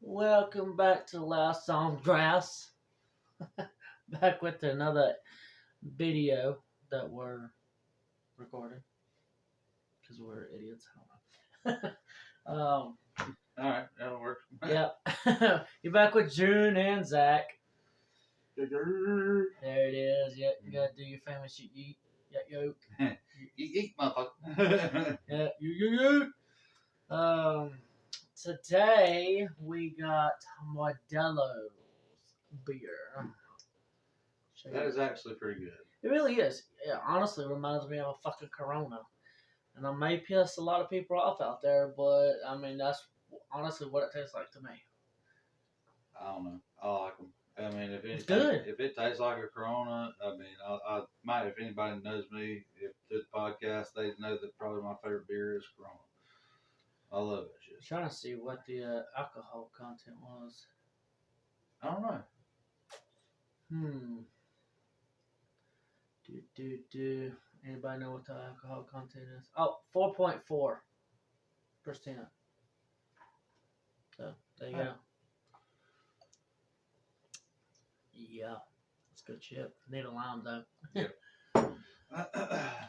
Welcome back to Last on Grass. Back with another video that we're recording because we're idiots. I don't know. All right, that'll work. Yep. You're back with June and Zach. There it is. Yeah, you gotta do your famous you eat. Yo. You eat, motherfucker. Yeah, you. Today we got Modelo's beer. That is actually pretty good. It really is. It honestly reminds me of a fucking Corona. And I may piss a lot of people off out there, but I mean, that's honestly what it tastes like to me. I don't know. I like them. I mean, It's good. If it tastes like a Corona, I mean, I might. If anybody knows me, if through the podcast, they know that probably my favorite beer is Corona. I love that shit. I'm trying to see what the alcohol content was. I don't know. Anybody know what the alcohol content is? Oh, 4.4%. So, there you go. Yeah. It's good shit. Need a lime, though. Yeah.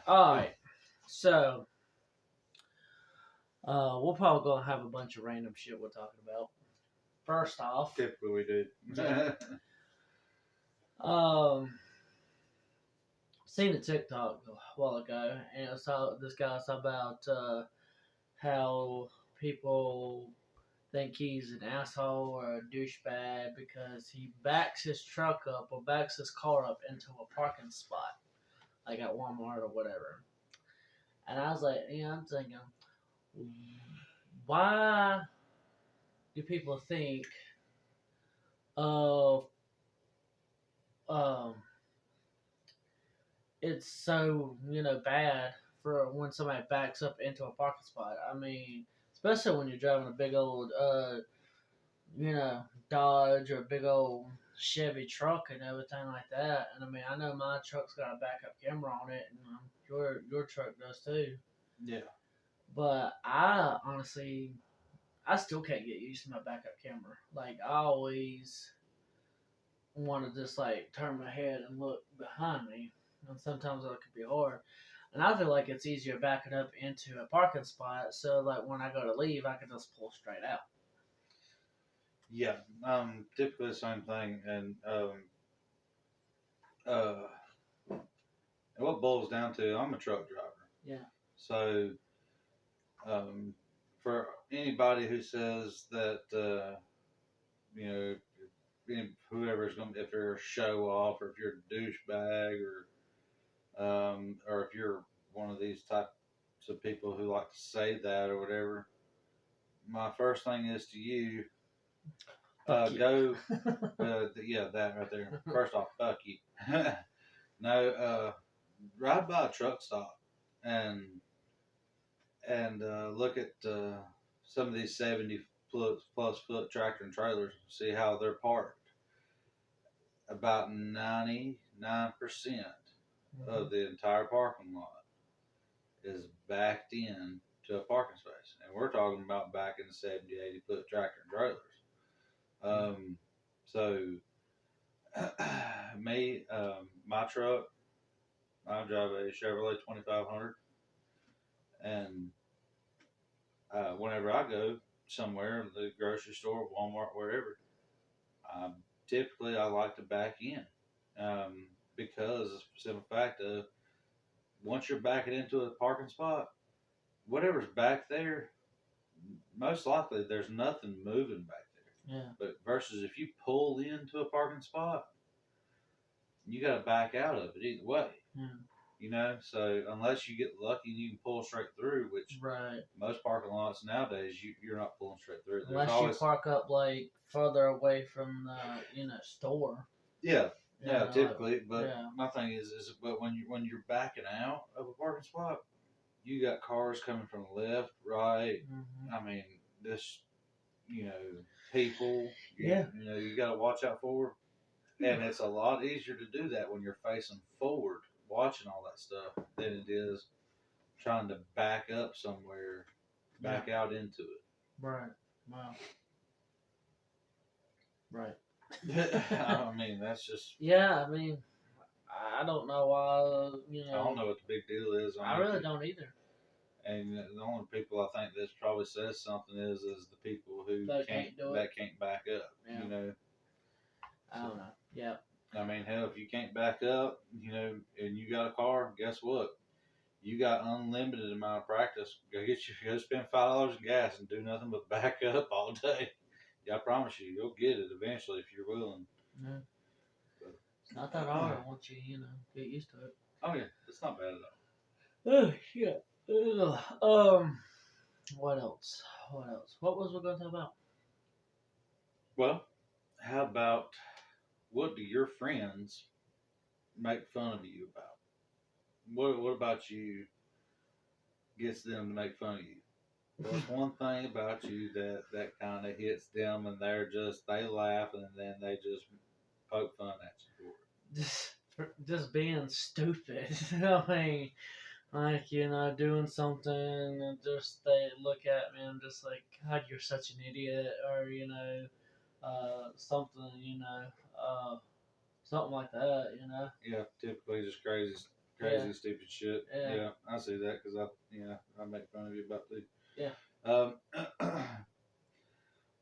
Alright. So, we're probably going to have a bunch of random shit we're talking about. First off. Typically we do. Seen a TikTok a while ago, and I saw this guy talk about how people think he's an asshole or a douchebag because he backs his truck up or backs his car up into a parking spot, like at Walmart or whatever. And I was like, I'm thinking, why do people think of it's so bad for when somebody backs up into a parking spot? I mean, especially when you're driving a big old Dodge or a big old Chevy truck and everything like that. And I mean, I know my truck's got a backup camera on it, and your truck does too. Yeah. But I honestly, I still can't get used to my backup camera. Like, I always want to just like turn my head and look behind me, and sometimes that could be hard. And I feel like it's easier backing up into a parking spot, so like when I go to leave, I can just pull straight out. Yeah. Typically the same thing, and what boils down to, I'm a truck driver. Yeah. So, for anybody who says that, whoever's going to, if you're a show off or if you're a douchebag or if you're one of these types of people who like to say that or whatever, my first thing is to you, go, that right there. First off, fuck you. No, ride by a truck stop and look at some of these 70 plus foot tractor and trailers, see how they're parked. About 99% of the entire parking lot is backed in to a parking space. And we're talking about back in 70, 80 foot tractor and trailers. So, my truck, I drive a Chevrolet 2500. And whenever I go somewhere, the grocery store, Walmart, wherever, typically I like to back in because of the simple fact of once you're backing into a parking spot, whatever's back there, most likely there's nothing moving back there. Yeah. But versus if you pull into a parking spot, you got to back out of it either way. Yeah. So unless you get lucky and you can pull straight through, which most parking lots nowadays you're not pulling straight through. Unless you park up like further away from the store. Yeah, typically. But my thing is but when you're backing out of a parking spot, you got cars coming from the left, right. Mm-hmm. I mean, this, people. Yeah. You got to watch out for. And it's a lot easier to do that when you're facing forward, watching all that stuff, than it is trying to back up somewhere, back out into it. Right. Wow. Right. I mean, that's just. Yeah, I mean, I don't know why. I don't know what the big deal is. I I mean, really don't either. and the only people I think that probably says something is the people who That can't do it. that can't back up. Yeah. You know. I don't know. Yeah. I mean, hell, if you can't back up, and you got a car, guess what? You got unlimited amount of practice. Go spend $5 in gas and do nothing but back up all day. Yeah, I promise you, you'll get it eventually if you're willing. Yeah. But, It's not that hard once you get used to it. oh yeah, it's not bad at all. Oh shit. What else? What else? What was we going to talk about? Well, how about what do your friends make fun of you about? What about you gets them to make fun of you? What's one thing about you that kind of hits them and they laugh and then they just poke fun at you Just being stupid. I mean, like doing something and just they look at me and just like, God, you're such an idiot, or something, something like that. Yeah, typically just crazy, Yeah. stupid shit. Yeah. Yeah, I see that because I make fun of you about too. Yeah.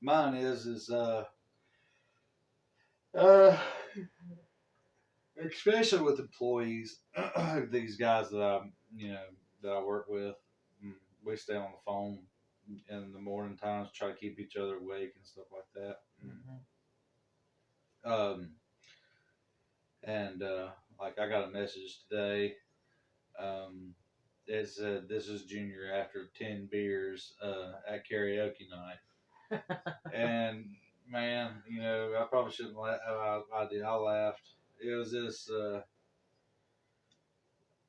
Mine is uh, especially with employees, these guys that I work with, we stay on the phone in the morning times, try to keep each other awake and stuff like that. Mm-hmm. And like I got a message today. It said this is Junior after 10 beers at karaoke night, and man, I probably shouldn't laugh. I did. I laughed. It was this.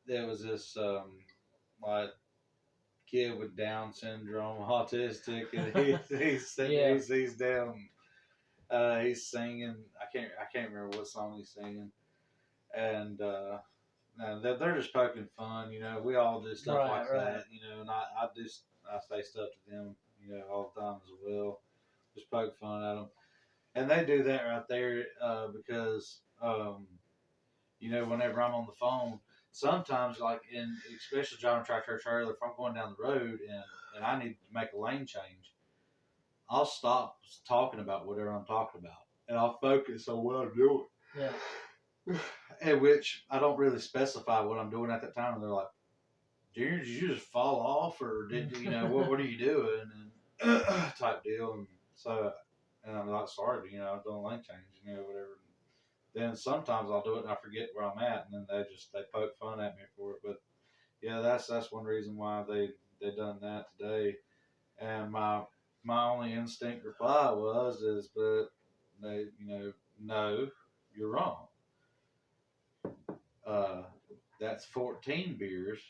There was this like kid with Down syndrome, autistic, and he's down. He's singing. I can't remember what song he's singing, and they're just poking fun. We all do stuff like that. And I say stuff to them. All the time as well. Just poke fun at them, and they do that right there because whenever I'm on the phone, sometimes like especially driving a tractor trailer, if I'm going down the road and I need to make a lane change, I'll stop talking about whatever I'm talking about and I'll focus on what I'm doing. Yeah. In which I don't really specify what I'm doing at that time, and they're like, "Junior, did you just fall off, or did what are you doing?" And type deal, and so. And I'm like, sorry, I'm doing a lane change, whatever. Then sometimes I'll do it and I forget where I'm at, and then they poke fun at me for it. But yeah, that's one reason why they done that today. And my only instinct reply but they no, you're wrong. That's 14 beers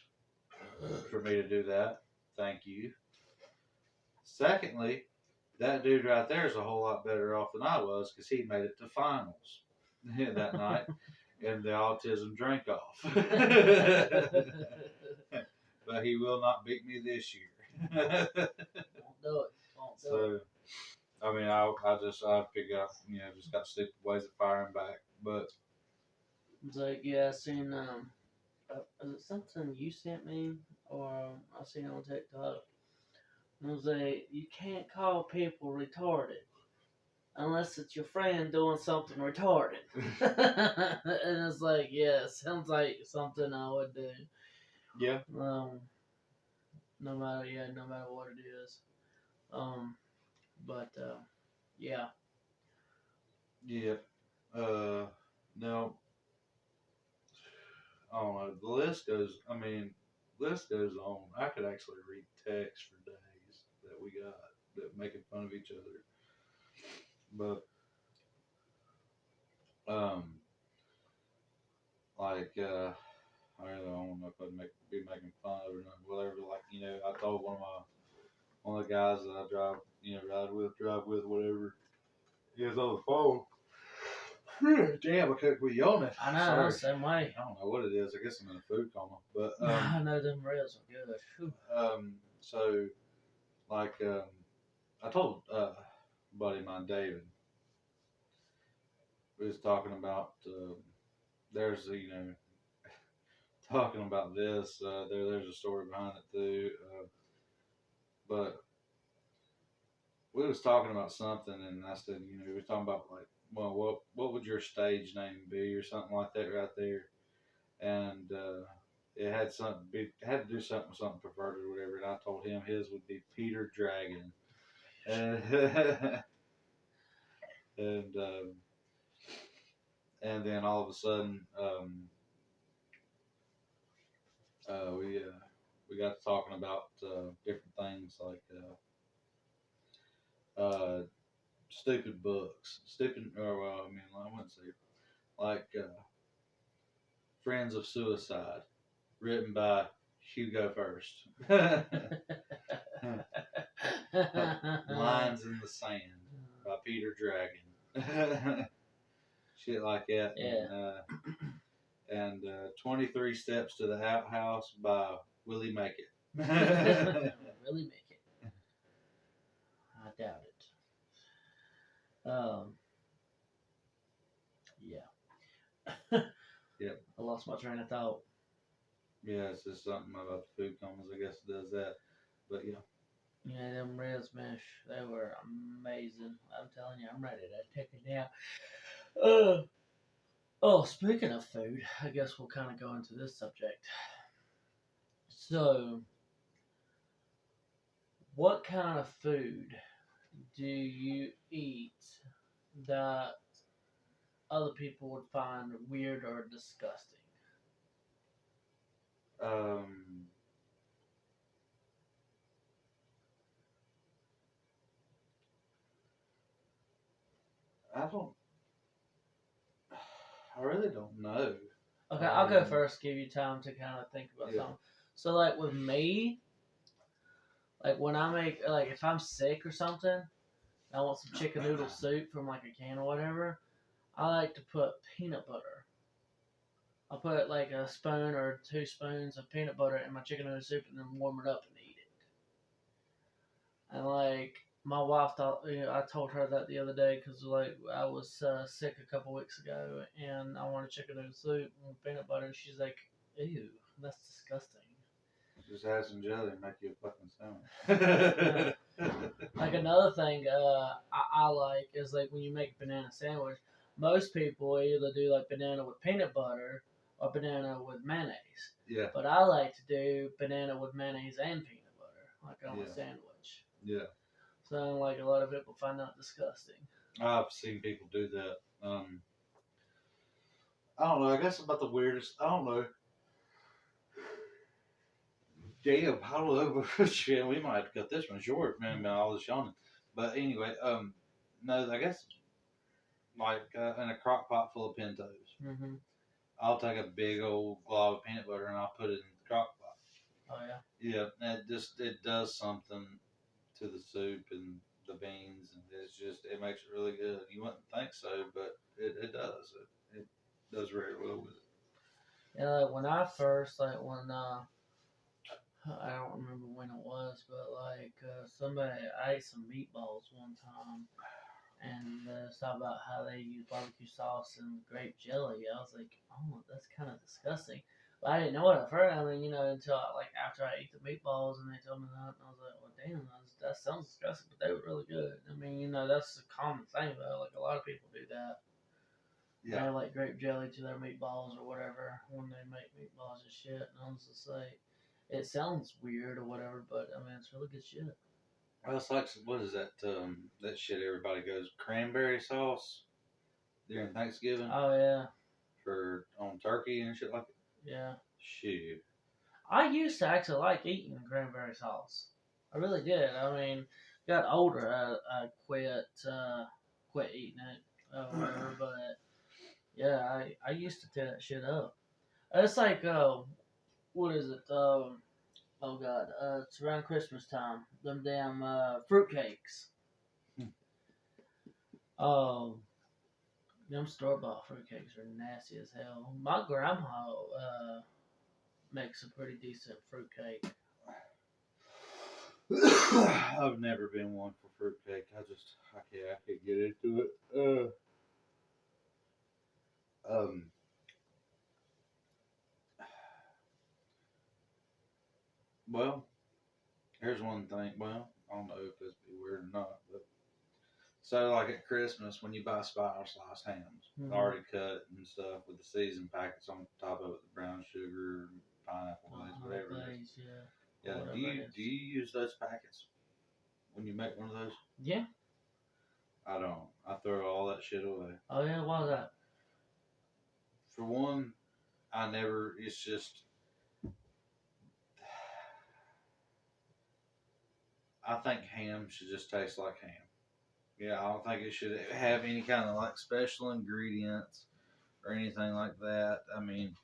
for me to do that. Thank you. Secondly, that dude right there is a whole lot better off than I was because he made it to finals that night. And the autism drank off. But he will not beat me this year. Won't do it. So, I mean, I figure out, just got stupid ways of firing back. But it's like, yeah, I seen is it something you sent me or I seen on TikTok? It was like, you can't call people retarded unless it's your friend doing something retarded. And it's like, yeah, it sounds like something I would do. Yeah. No matter what it is. But yeah. Yeah. No. I don't know. The list goes. I mean, list goes on. I could actually read text for days that we got that making fun of each other. But like I really don't know if I'd be making fun of it or not. Whatever. Like I told one of the guys that I drive with, whatever. He was on the phone. Damn, I couldn't quit yawning. I know, same way. I don't know what it is. I guess I'm in a food coma. But I know them ribs are good. So like I told a buddy of mine, David, we was talking about there's talking about this. There's a story behind it too. But we was talking about something, and I said, we was talking about like, well, what would your stage name be or something like that right there, and it had had to do something with something perverted or whatever. And I told him his would be Peter Dragon, and and and then all of a sudden, we got to talking about different things like stupid books, stupid, or well, I mean, I wouldn't say like Friends of Suicide, written by Hugo First. Lines in the Sand by Peter Dragon. Shit like that. Yeah. And 23 Steps to the Outhouse by Willie Make It. Really make it. I doubt it. Yeah. Yep. I lost my train of thought. Yeah, it's just something about the food comas, I guess it does that. But yeah. Yeah, them red smash, they were amazing. I'm telling you, I'm ready to take it down. Oh, speaking of food, I guess we'll kind of go into this subject. So, what kind of food do you eat that other people would find weird or disgusting? Um, I don't. I really don't know. Okay, I'll go first. Give you time to kind of think about something. So, like with me, like when I make, like if I'm sick or something, I want some chicken noodle soup from like a can or whatever. I like to put peanut butter. I'll put like a spoon or 2 spoons of peanut butter in my chicken noodle soup and then warm it up and eat it. And like my wife thought, I told her that the other day because like I was sick a couple weeks ago and I wanted chicken noodle soup with peanut butter. And she's like, "Ew, that's disgusting." Just add some jelly and make you a fucking sandwich. Like another thing I like is like when you make a banana sandwich. Most people either do like banana with peanut butter or banana with mayonnaise. Yeah. But I like to do banana with mayonnaise and peanut butter, like on a sandwich. Yeah. So like a lot of people find that disgusting. I've seen people do that. I don't know. I guess about the weirdest. I don't know. Damn, I don't know. Shit, we might have to cut this one short, man. All this yawning. But anyway, no, I guess like in a crock pot full of Pintos. Mm-hmm. I'll take a big old glob of peanut butter and I'll put it in the crock pot. Oh yeah. Yeah, it does something to the soup and the beans, and it makes it really good. You wouldn't think so, but it does. It does very well with it. Yeah, like when I first when I don't remember when it was, but like I ate some meatballs one time, and it's all about how they use barbecue sauce and grape jelly. I was like, oh, that's kind of disgusting. But I didn't know it at first. I mean, until after I ate the meatballs and they told me that, and I was like, well, damn, that sounds disgusting, but they were really good. I mean, that's a common thing though. Like a lot of people do that. Yeah. They add like grape jelly to their meatballs or whatever when they make meatballs and shit. And I was just like, it sounds weird or whatever, but I mean, it's really good shit. Well, it's like, what is that? That shit everybody goes cranberry sauce during Thanksgiving. Oh yeah. On turkey and shit like that. Yeah. Shoot. I used to actually like eating cranberry sauce. I really did. I mean, got older, I quit eating it or whatever. But yeah, I used to tear that shit up. It's like what is it? Oh god, it's around Christmas time. Them damn fruitcakes. Them store-bought fruitcakes are nasty as hell. My grandma makes a pretty decent fruitcake. I've never been one for fruitcake. I can't get into it. one thing. Well, I don't know if it's be weird or not, but so like at Christmas when you buy spiral sliced hams, already cut and stuff with the season packets on top of it, the brown sugar, pineapple glaze, whatever it is. Yeah. Yeah. Do you use those packets when you make one of those? Yeah. I don't. I throw all that shit away. Oh yeah. Why was that? For one, I never. It's just. I think ham should just taste like ham. Yeah, I don't think it should have any kind of like special ingredients or anything like that. I mean,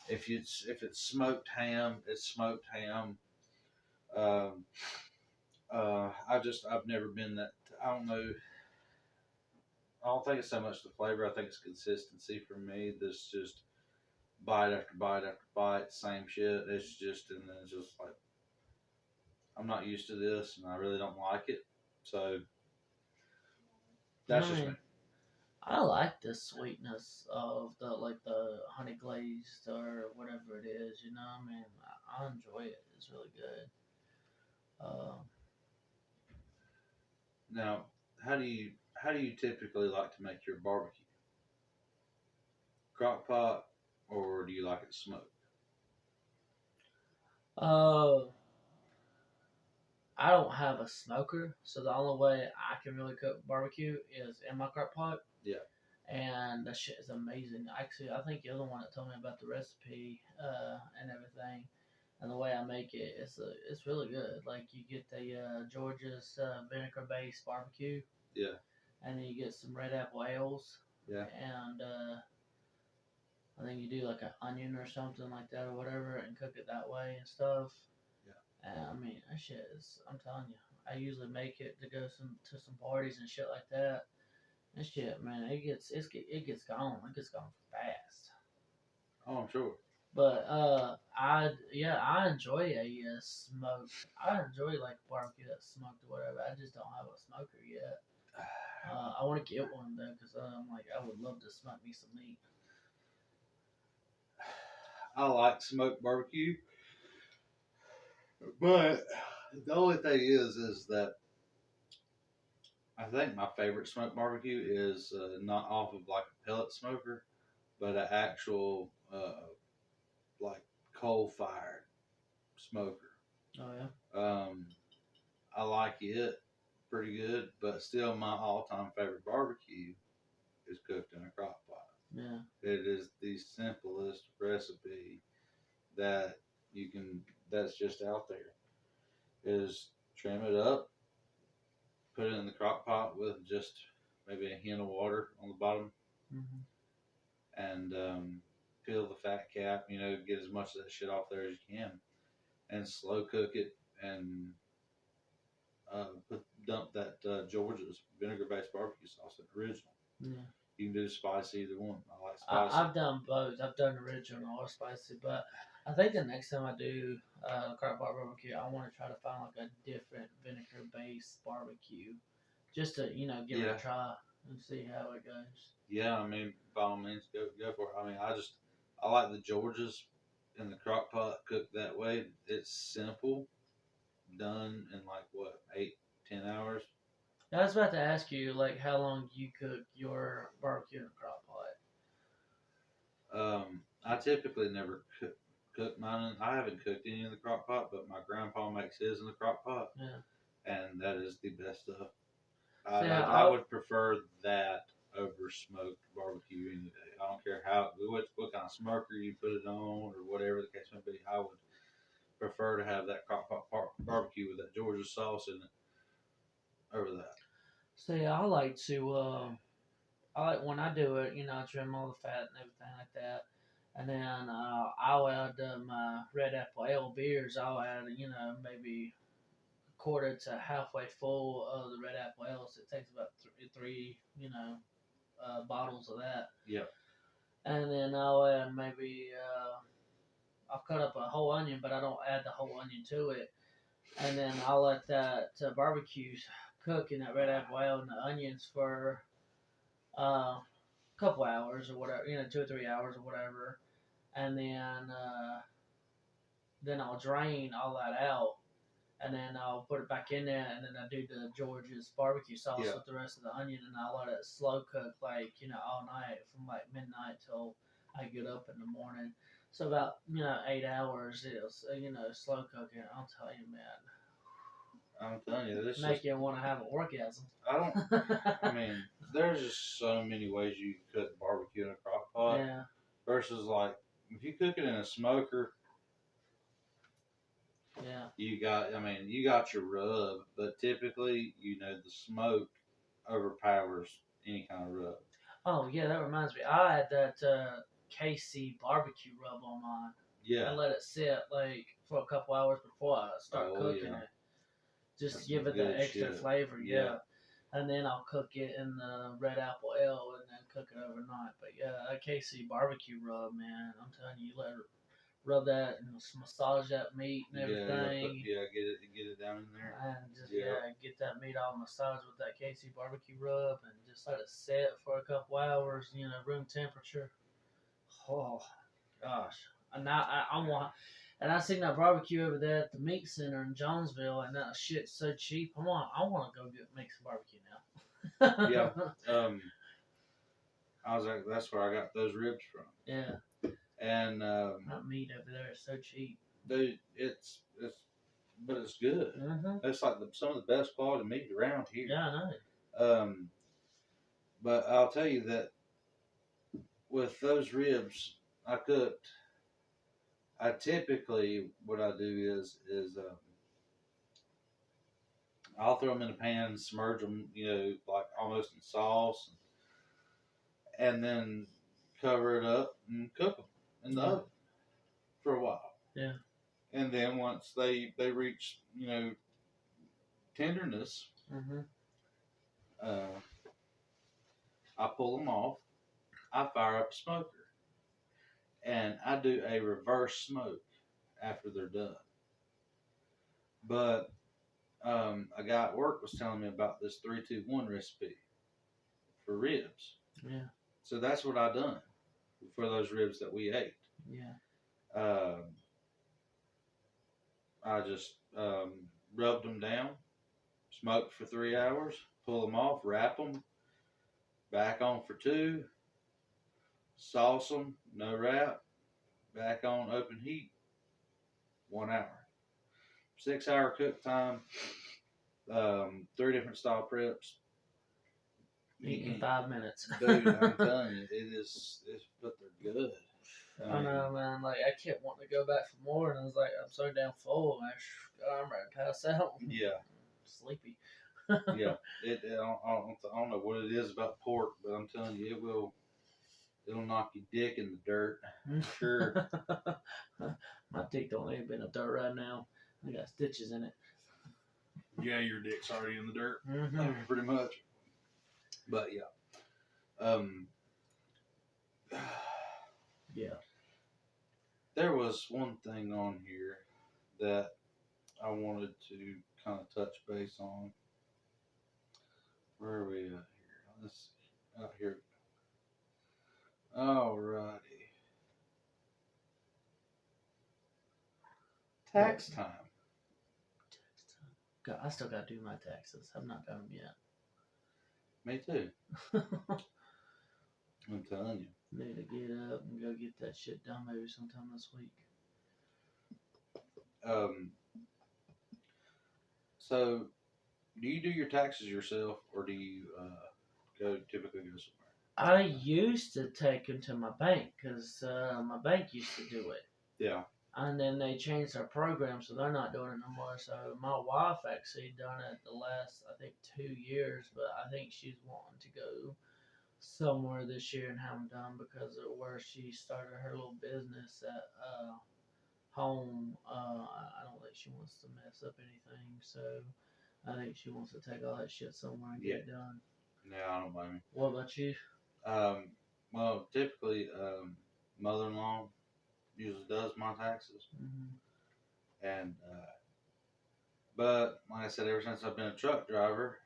if it's smoked ham, it's smoked ham. Um, I've never been that. I don't know. I don't think it's so much the flavor. I think it's consistency for me. This just bite after bite after bite, same shit. It's just and then it's just like I'm not used to this, and I really don't like it. So that's I just me. mean, I like the sweetness of the honey glazed or whatever it is. You know, I mean, I enjoy it. It's really good. Um, Now, how do you typically like to make your barbecue? Crock pot, or do you like it smoked? uh, I don't have a smoker, so the only way I can really cook barbecue is in my crock pot. Yeah, And that shit is amazing. Actually, I think you're the one that told me about the recipe and everything, and the way I make it. It's really good. Like you get the Georgia's vinegar based barbecue, yeah, and then you get some red apple ales, yeah. and I think you do like an onion or something like that or whatever, and cook it that way and stuff. Yeah. And I mean, that shit is. I'm telling you, I usually make it to go to some parties and shit like that. And shit, man, it gets gone. It gets gone fast. Oh, I'm sure. I enjoy a smoked. I enjoy like barbecue that's smoked or whatever. I just don't have a smoker yet. I want to get one though because I'm like I would love to smoke me some meat. I like smoked barbecue, but the only thing is that I think my favorite smoked barbecue is not off of like a pellet smoker, but an actual like coal fired smoker. Oh yeah, Um, I like it pretty good, but still my all time favorite barbecue is cooked in a crock pot. yeah. It is the simplest recipe that you can that's just out there. Is trim it up, put it in the crock pot with just maybe a hint of water on the bottom, Mm-hmm. and peel the fat cap. Get as much of that shit off there as you can, and slow cook it, and dump that George's vinegar based barbecue sauce, the original. Yeah. You can do spicy either one. I like I, spicy. I've done both. I've done original or spicy, but I think the next time I do crock pot barbecue, I want to try to find like a different vinegar based barbecue, just to give it Yeah, a try and see how it goes. yeah. I mean, by all means, go for it. I mean, I like the Georges in the crock pot cooked that way. It's simple, done in like what 8-10 hours. I was about to ask you like how long you cook your barbecue in a crock pot. I typically never cook mine. I haven't cooked any in the crock pot, but my grandpa makes his in the crock pot, Yeah. and that is the best stuff. So yeah, I would prefer that over smoked barbecue any day. I don't care what kind of smoker you put it on or whatever the case may be. I would prefer to have that crock pot barbecue with that Georgia sauce in it over that. yeah, I like when I do it. I trim all the fat and everything like that. And then I'll add my red apple ale beers. I'll add, maybe a quarter to halfway full of the red apple ale. So it takes about three bottles of that. Yep. And then I'll add maybe, I'll cut up a whole onion, but I don't add the whole onion to it. And then I'll let that barbecue cook in that red apple ale and the onions for a couple hours or whatever, 2 or 3 hours or whatever. And then I'll drain all that out, and then I'll put it back in there, and then I do the George's barbecue sauce Yeah. with the rest of the onion, and I let it slow cook like all night from like midnight till I get up in the morning. So about 8 hours is slow cooking. I'll tell you, man, I'm telling you, this make just you want to have an orgasm. I don't. I mean, there's just so many ways you can cook barbecue in a crock pot Yeah, versus like if you cook it in a smoker, yeah. you got your rub, but typically, the smoke overpowers any kind of rub. Oh yeah, that reminds me. I had that KC barbecue rub on mine. I Yeah. let it sit like for a couple hours before I start Oh cooking yeah. it, just to That's give some it that good extra shit. flavor. Yeah. Yeah, and then I'll cook it in the red apple ale and then cook it overnight. But yeah, that KC barbecue rub, man, I'm telling you, you let it rub that and massage that meat and everything. Get it down in there. And just Yeah. get that meat all massaged with that KC barbecue rub, and just let it sit for a couple hours, room temperature. Oh gosh, and now I want, and I seen that barbecue over there at the meat center in Jonesville, and that shit's so cheap. I want to go make some barbecue Yeah. now. I was like, that's where I got those ribs from. Yeah, And that meat over there is so cheap. dude, but it's good. It's like some of the best quality meat around here. Yeah, I know. Um, but I'll tell you that with those ribs I cooked, I typically what I do is I'll throw them in a pan, submerge them, like almost in sauce, and then cover it up and cook them in the oven for a while. Yeah. And then once they reach tenderness, uh, I pull them off. I fire up a smoker, and I do a reverse smoke after they're done. But a guy at work was telling me about this 3-2-1 recipe for ribs. Yeah. So that's what I done for those ribs that we ate. Yeah. I just rubbed them down, smoked for 3 hours, pull them off, wrap them, back on for 2, sauce them, no wrap, back on open heat, 1 hour. 6-hour cook time, 3 different style preps. Eating 5 minutes. Dude, I'm telling you, but they're good. I know, man. Like, I kept wanting to go back for more, and I was like, I'm so damn full, man. I'm ready to pass out. Yeah. Sleepy. Yeah. I don't know what it is about pork, but I'm telling you, it'll knock your dick in the dirt. Sure. My dick don't leave in the dirt right now. I got stitches in it. Yeah, your dick's already in the dirt. Mm-hmm. Pretty much. But yeah. Yeah. There was one thing on here that I wanted to kind of touch base on. Where are we at here? Let's see. Out here. Alrighty. Tax time. God, I still got to do my taxes. I've not done them yet. Me too. I'm telling you. Need to get up and go get that shit done maybe sometime this week. So, do you do your taxes yourself, or do you typically go somewhere? I used to take them to my bank because my bank used to do it. Yeah. And then they changed their program, so they're not doing it no more. So my wife actually done it the last, I think, 2 years, but I think she's wanting to go somewhere this year and have them done because of where she started her little business at home. I don't think she wants to mess up anything, so I think she wants to take all that shit somewhere and get it done. Yeah, I don't blame you. What about you? Well, typically, mother-in-law usually does my taxes, and but like I said, ever since I've been a truck driver,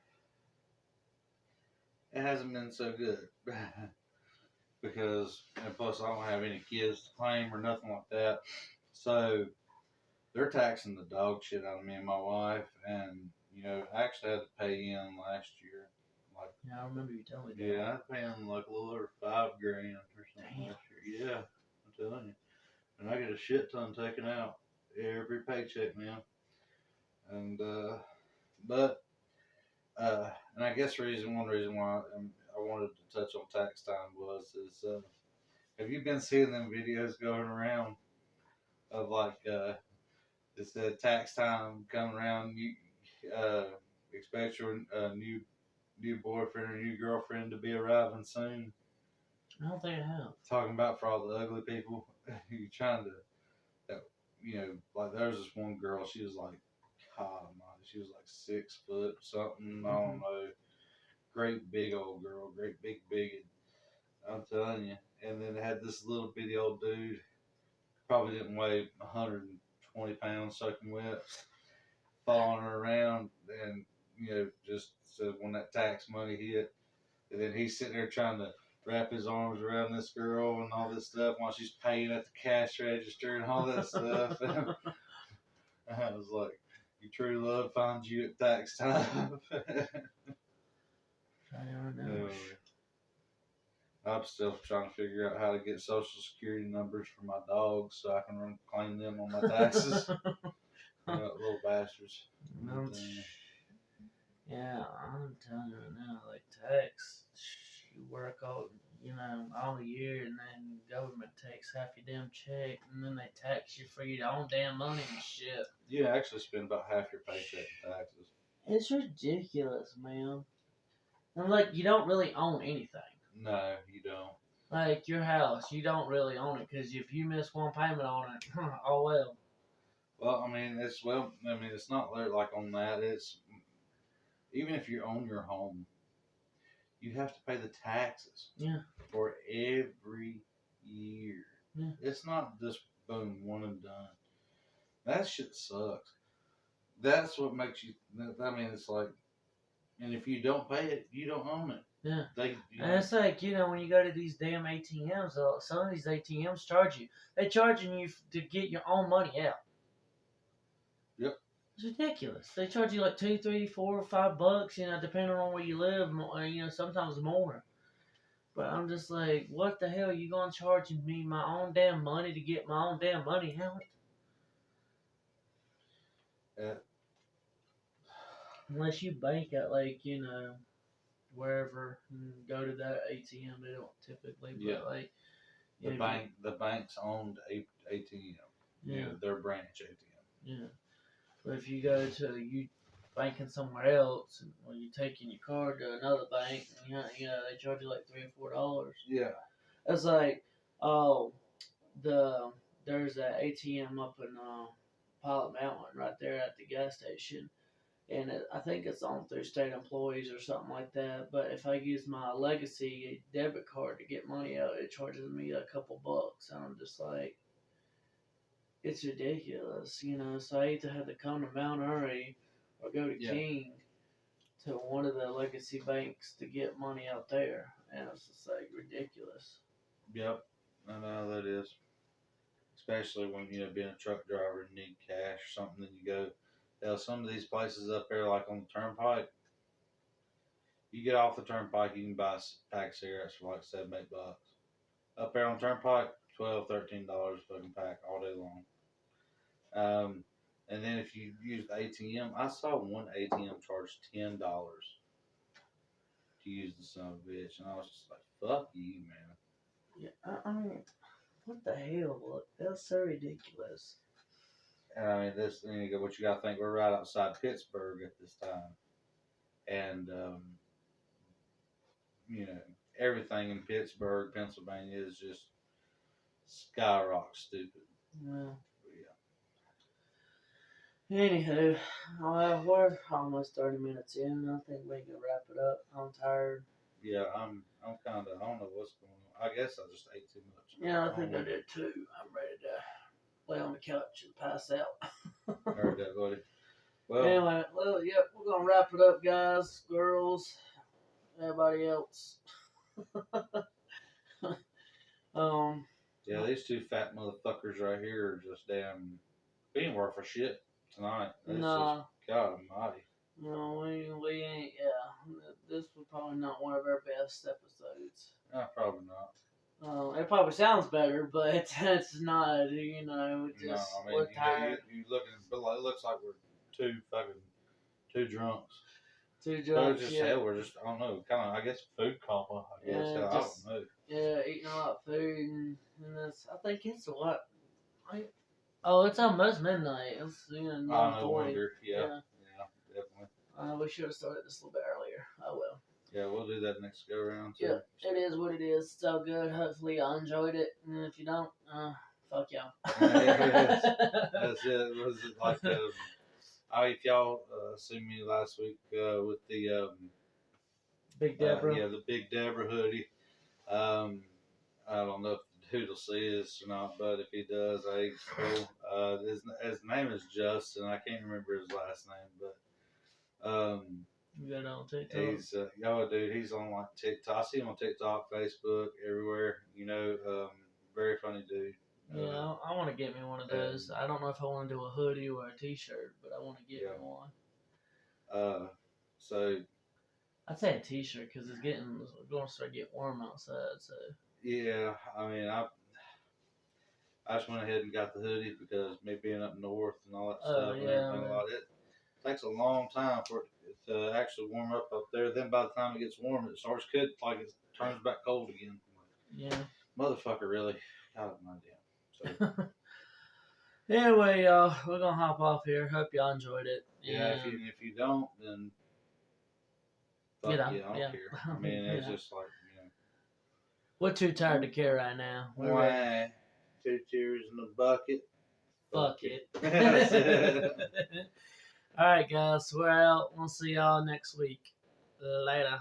it hasn't been so good because, and plus, I don't have any kids to claim or nothing like that. So they're taxing the dog shit out of me and my wife, and I actually had to pay in last year. Like, Yeah, I remember you telling me that. yeah, I had to pay in like a little over $5,000 or something Damn. last year. Yeah, I'm telling you, and I get a shit ton taken out every paycheck, man. And but and I guess one reason why I wanted to touch on tax time is have you been seeing them videos going around of like it said tax time coming around. You expect your new boyfriend or new girlfriend to be arriving soon. I don't think I have. Talking about for all the ugly people, you trying to, like there was this one girl. She was like, God Almighty, she was like 6 foot something. I don't know. Great big old girl, great big bigot. I'm telling you. And then they had this little bitty old dude. Probably didn't weigh 120 pounds soaking wet, following her around, and just so when that tax money hit, and then he's sitting there trying to wrap his arms around this girl and all this stuff while she's paying at the cash register and all that stuff. And I was like, "Your true love finds you at tax time." I don't know. I'm still trying to figure out how to get social security numbers for my dogs so I can claim them on my taxes. Little bastards. Yeah, I'm telling you right now, like tax, you work all the year, and then government takes half your damn check, and then they tax you for your own damn money and shit. You actually spend about half your paycheck in taxes. It's ridiculous, man. And like, you don't really own anything. No, you don't. Like your house, you don't really own it because if you miss one payment on it, oh well. Well, I mean, it's not like on that. It's even if you own your home, you have to pay the taxes. Yeah. For every year. Yeah. It's not just boom, one and done. That shit sucks. That's what makes you. I mean, it's like, and if you don't pay it, you don't own it. Yeah. And it's like, when you go to these damn ATMs, some of these ATMs charge you. They're charging you to get your own money out. Yep. It's ridiculous. They charge you like $2, $3, $4, $5, depending on where you live. Sometimes more. But I'm just like, what the hell? You gonna charge me my own damn money to get my own damn money out? Yeah. Unless you bank at wherever and go to that ATM, they don't typically. But the bank's owned ATM. Yeah. Their branch ATM. Yeah. But if you go to you banking somewhere else, or you taking your card to another bank, they charge you like $3 or $4. Yeah. It's like, there's an ATM up in Pilot Mountain right there at the gas station, and I think it's on through state employees or something like that. But if I use my Legacy debit card to get money out, it charges me a couple bucks, and I'm just like, it's ridiculous, So I either had to come to Mount Airy or go to King to one of the Legacy banks to get money out there, and it's just like ridiculous. Yep, I know that is. Especially when being a truck driver and need cash or something, then you go. Some of these places up there, like on the turnpike, you get off the turnpike, you can buy a pack of cigarettes for like $7, $8. Up there on turnpike, $12, $13 fucking pack all day long. And then if you use the ATM, I saw one ATM charge $10 to use the son of a bitch, and I was just like, "Fuck you, man." Yeah, I mean, what the hell? Look, that's so ridiculous. And I mean, what you got to think, we're right outside Pittsburgh at this time, and everything in Pittsburgh, Pennsylvania, is just skyrock stupid. Well, anywho, we're almost 30 minutes in. I think we can wrap it up. I'm tired. Yeah, I'm kind of, I don't know what's going on. I guess I just ate too much. Yeah, I think I did too. I'm ready to lay on the couch and pass out. Heard that, buddy. Well, anyway, yep, we're going to wrap it up, guys, girls, everybody else. Yeah, these two fat motherfuckers right here are just damn We ain't worth a shit tonight. It's No. just God Almighty. No, we ain't. Yeah, this was probably not one of our best episodes. Probably not. It probably sounds better, but it's not. You know, just No, I mean, we're tired. you looking, but it looks like we're two drunks. Too But drunk. it's just Yeah. hell. We're just, I don't know, kind of, I guess, food coma. I guess. Yeah, I just don't know. yeah, eating a lot of food and that's. I think it's what. Oh, it's almost midnight. It's I 9:40. wonder. Yeah, definitely. We should have started this a little bit earlier. Oh well. Yeah, we'll do that next go around too. Yeah, it is what it is. It's all good. Hopefully, y'all enjoyed it. And if you don't, fuck y'all. That's it. It was like, if y'all seen me last week with the Big Deborah. the Big Deborah hoodie. I don't know if Hoodle sees or not, but if he does, hey, cool. His name is Justin. I can't remember his last name, but You got it on TikTok. he's dude. He's on like TikTok. I see him on TikTok, Facebook, everywhere. Very funny dude. Yeah, I want to get me one of those. I don't know if I want to do a hoodie or a T-shirt, but I want to get me one. So I'd say a T-shirt because it's going to start getting warm outside. So yeah, I mean, I just went ahead and got the hoodie because me being up north and all that stuff and everything a lot. It takes a long time for it to actually warm up there. Then by the time it gets warm, it starts good, like it turns back cold again. Yeah. Motherfucker, really. God, my damn. So. Anyway, y'all, we're gonna hop off here. Hope y'all enjoyed it. Yeah, if you don't, then fuck you know, yeah, I don't care. I mean, it's just like, we're too tired to care right now. We're ready. 2 tears in the bucket. Fuck it. All right, guys, we're out. We'll see y'all next week. Later.